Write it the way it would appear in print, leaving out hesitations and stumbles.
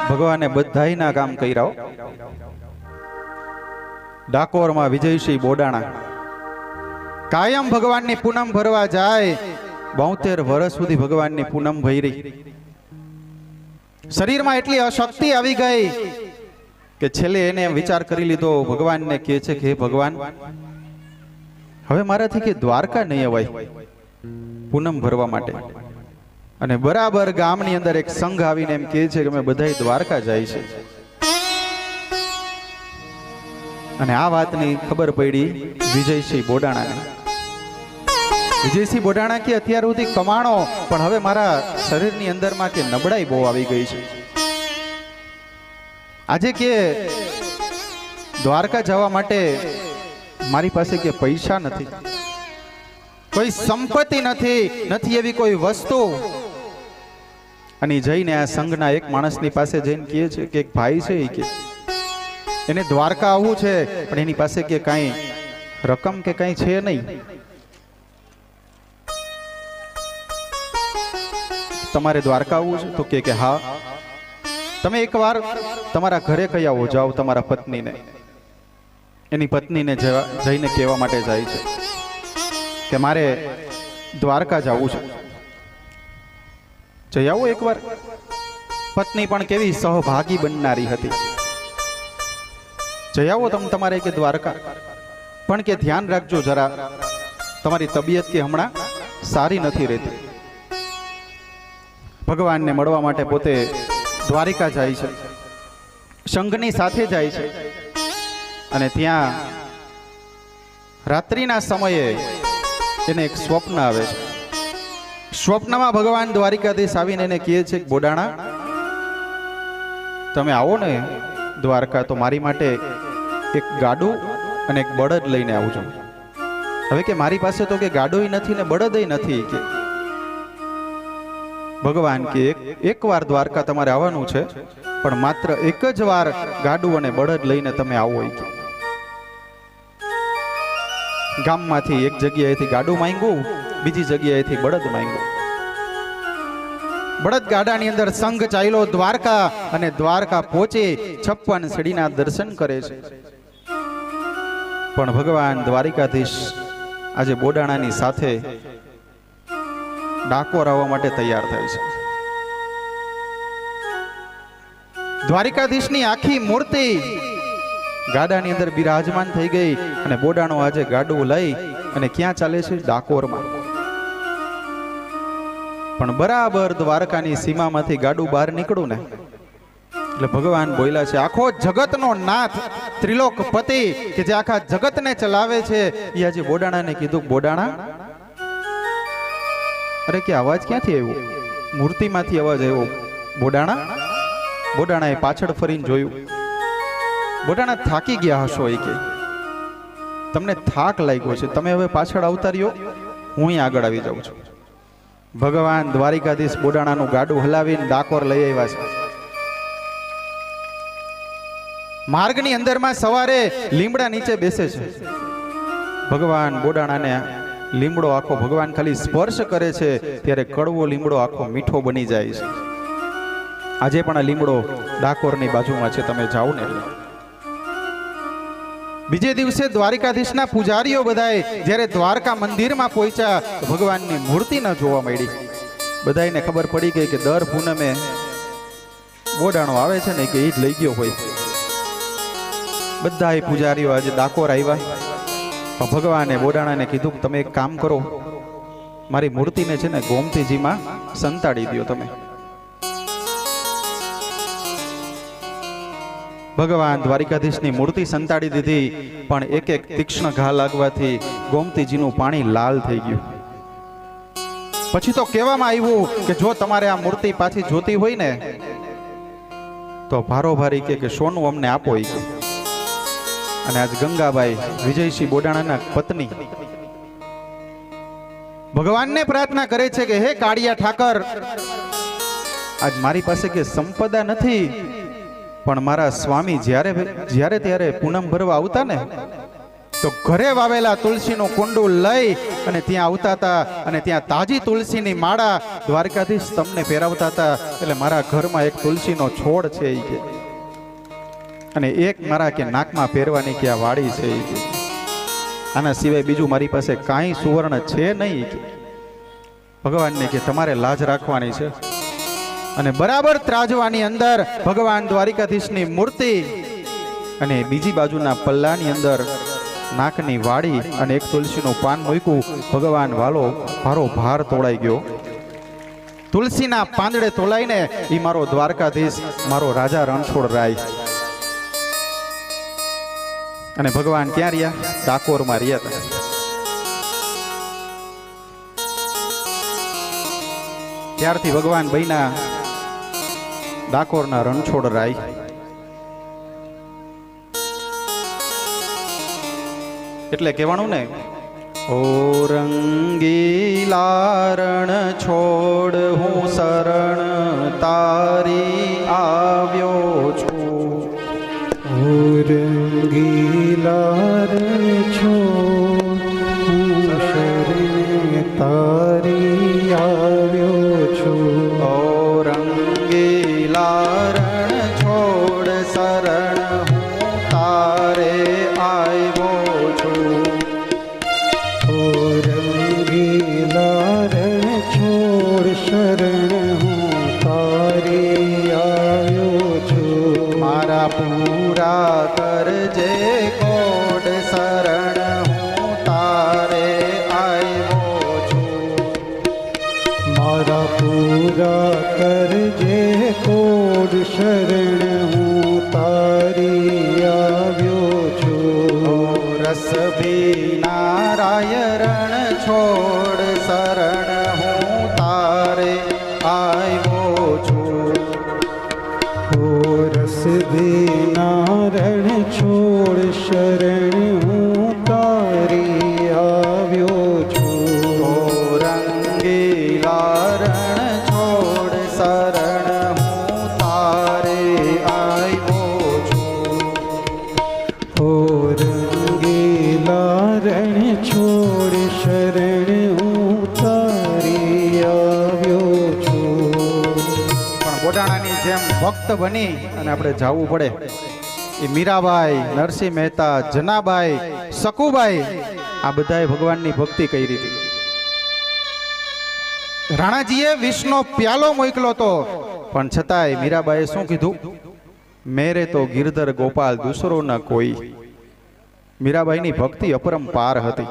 ભગવાને બધાયના કામ કર્યા. ડાકોરમાં વિજયસિંહ બોડાણા કાયમ ભગવાનની પૂનમ ભરવા જાય. 72 વર્ષ સુધી ભગવાનની પૂનમ ભરી. શરીરમાં એટલી અશક્તિ આવી ગઈ કે છેલ્લે એને વિચાર કરી લીધો. ભગવાનને કહે છે કે હે ભગવાન, હવે મારાથી કે દ્વારકા નહીં અવાય પૂનમ ભરવા માટે. અને બરાબર ગામની અંદર એક સંઘ આવીને એમ કહે છે કે અમે બધા દ્વારકા જાય છે. અને આ વાતની ખબર પડી વિજયસિંહ બોડાણાને. વિજયસિંહ બોડાણા કે અત્યાર સુધી કમાણો, પણ હવે મારા શરીરની અંદરમાં કે નબળાઈ બહુ આવી ગઈ છે. આજે કે દ્વારકા જવા માટે મારી પાસે કે પૈસા નથી, કોઈ સંપત્તિ નથી એવી કોઈ વસ્તુ. અને જઈને આ સંઘના એક માણસની પાસે જઈને કહે છે કે એક ભાઈ છે કે એને દ્વારકા આવવું છે, પણ એની પાસે કે કાંઈ રકમ કે કાંઈ છે નહીં. તમારે દ્વારકા આવવું છે? તો કે હા. તમે એકવાર તમારા ઘરે કહી આવો, જાઓ તમારા પત્નીને. એની પત્નીને જઈને કહેવા માટે જાય છે કે મારે દ્વારકા જવું છે. જઈ આવો એકવાર. પત્ની પણ કેવી સહભાગી બનનારી હતી. જઈ આવો તમારે કે દ્વારકા, પણ કે ધ્યાન રાખજો જરા, તમારી તબિયત કે હમણાં સારી નથી રહેતી. ભગવાનને મળવા માટે પોતે દ્વારિકા જાય છે, સંઘની સાથે જાય છે. અને ત્યાં રાત્રિના સમયે એને એક સ્વપ્ન આવે છે. સ્વપ્નમાં ભગવાન દ્વારિકાધીશ આવીને એને કહે છે કે બોડાણા, તમે આવો ને દ્વારકા તો મારી માટે એક ગાડું અને એક બળદ લઈને આવજો. હવે કે મારી પાસે તો કે ગાડુંય નથી ને બળદય નથી. કે ભગવાન કે એકવાર દ્વારકા તમારે આવવાનું છે, પણ માત્ર એક જ વાર ગાડું અને બળદ લઈને તમે આવો. ગામમાંથી એક જગ્યાએથી ગાડું માંગ્યું, બીજી જગ્યાએથી બળદ માંગ્યું. બળદ ગાડાની અંદર સંઘ ચાલ્યો દ્વારકા, અને દ્વારકા પહોંચી 56 સીડીના દર્શન કરે છે. પણ ભગવાન દ્વારિકાધીશ આજે બોડાણાની સાથે ડાકોર આવવા માટે તૈયાર થાય છે. દ્વારિકાધીશની આખી મૂર્તિ ગાડાની અંદર બિરાજમાન થઈ ગઈ. અને બોડાણો આજે ગાડું લઈ અને ક્યાં ચાલે છે? ડાકોરમાં. પણ બરાબર દ્વારકાની સીમામાંથી ગાડું બહાર નીકળું ને એટલે ભગવાન બોલ્યા છે, આખો જગતનો નાથ, ત્રિલોકપતિ કે જે આખા જગતને ચલાવે છે, એ આજે બોડાણાને કીધું, બોડાણા, અરે કે અવાજ ક્યાંથી આવ્યો? મૂર્તિમાંથી અવાજ આવ્યો. બોડાણા. બોડાણાએ પાછળ ફરીને જોયું. બોડાણા થાકી ગયા હશો એ કે તમને થાક લાગ્યો છે, તમે હવે પાછળ આવતા રહ્યો, હું અહીં આગળ આવી જાઉં છું. ભગવાન દ્વારિકાધીશ બોડાણાનું ગાડું હલાવીને ડાકોર લઈ આવ્યા છે. માર્ગની અંદરમાં સવારે લીમડા નીચે બેસે છે. ભગવાન બોડાણાને લીમડો આખો ભગવાન ખાલી સ્પર્શ કરે છે ત્યારે કડવો લીમડો આખો મીઠો બની જાય છે. આજે પણ આ લીમડો ડાકોરની બાજુમાં છે, તમે જાઓ ને. બીજે દિવસે દ્વારિકાધીશના પૂજારીઓ બધાએ જ્યારે દ્વારકા મંદિરમાં પહોંચ્યા તો ભગવાનની મૂર્તિ ન જોવા મળી. બધાને ખબર પડી ગઈ કે દર પૂનમે બોડાણો આવે છે ને કે એ જ લઈ ગયો હોય. બધા પૂજારીઓ આજે ડાકોર આવ્યા. ભગવાને બોડાણાને કીધું, તમે એક કામ કરો, મારી મૂર્તિને છે ને ગોમતીજીમાં સંતાડી દો તમે. ભગવાન દ્વારિકાધીશની મૂર્તિ સંતાડી દીધી, પણ એક એક તીક્ષ્ણ ઘા લાગવાથી ગોમતીજીનું પાણી લાલ થઈ ગયું. પછી તો કહેવામાં આવ્યું કે જો તમારે આ મૂર્તિ પાછી જોતી હોય ને તો ભારોભારી કે સોનું અમને આપો. અને આજ ગંગાબાઈ વિજયસિંહ બોડાણાના પત્ની ભગવાનને પ્રાર્થના કરે છે કે હે કાળિયા ઠાકર, આજ મારી પાસે કે સંપદા નથી, પણ મારા સ્વામી જ્યારે ત્યારે પૂનમ ભરવા આવતા ને તો ઘરે વાવેલા તુલસીનું કુંડું લઈ અને ત્યાં આવતા હતા અને ત્યાં તાજી તુલસીની માળા દ્વારકાધીશ તમને પહેરાવતા હતા. એટલે મારા ઘરમાં એક તુલસીનો છોડ છે ઈ કે, અને એક મારા કે નાકમાં પહેરવાની કે આ વાડી છે ઈ કે. આના સિવાય બીજું મારી પાસે કાંઈ સુવર્ણ છે નહીં કે. ભગવાનને કે તમારે લાજ રાખવાની છે. અને બરાબર ત્રાજવાની અંદર ભગવાન દ્વારિકાધીશની મૂર્તિ અને બીજી બાજુના પલ્લાની અંદર નાકની વાડી અને એક તુલસીનું પાન મૂક્યું. ભગવાન ભારો ભાર તોડાઈ ગયો. તુલસીના પાંદડે તોલાઈને ઈ મારો દ્વારકાધીશ, મારો રાજા રણછોડરાય. અને ભગવાન ક્યાં રહ્યા? ડાકોરમાં રહ્યા હતા. ત્યારથી ભગવાન બન્યા ડાકોરના રણછોડરાય. એટલે કહેવાનું ને, ઓ રંગીલા રણ છોડ હું શરણ તારી આવ્યો છું. ઓ રંગીલા રણ છોડ હું શરણ તારી આવ્યો છું. ઓ રંગીલા રણ છોડ શરણ હું તારે આવ્યો છું. ઓ રંગીલા રણ છોડ શરણ હું તારી આવ્યો છું. મારા પૂરા કરજે કોડ શરણ હું તારે આવ્યો છું. મારા પૂરા કરજે કોડ શરણ હું તારી આવ્યો છું. રસ ભીનારાય રણ છોડ શરણ હું તારે આવ્યો છું. ઓ રસ દેના રણ છોડ શરણ હું તારી આવ્યો છું. ઓ રંગીલા રણ છોડ શરણ હું તારે આવ્યો છું. ઓ રંગીલા રણ છોડ શરણ હું તારી આવ્યો છું. પણ બોડાણાની જેમ ભક્ત બની અને આપણે જવું પડે. એ મીરાબાઈ, નરસિંહ મહેતા, જનાબાઈ, સકુબાઈ આ બધાએ ભગવાનની ભક્તિ કરી હતી. રાણાજીએ વિષનો પ્યાલો મોકલો તો પણ છતાંય મીરાબાઈએ શું કીધું? મેરે તો ગિરધર ગોપાલ દૂસરો ન કોઈ. મીરાબાઈની ભક્તિ અપરંપાર હતી.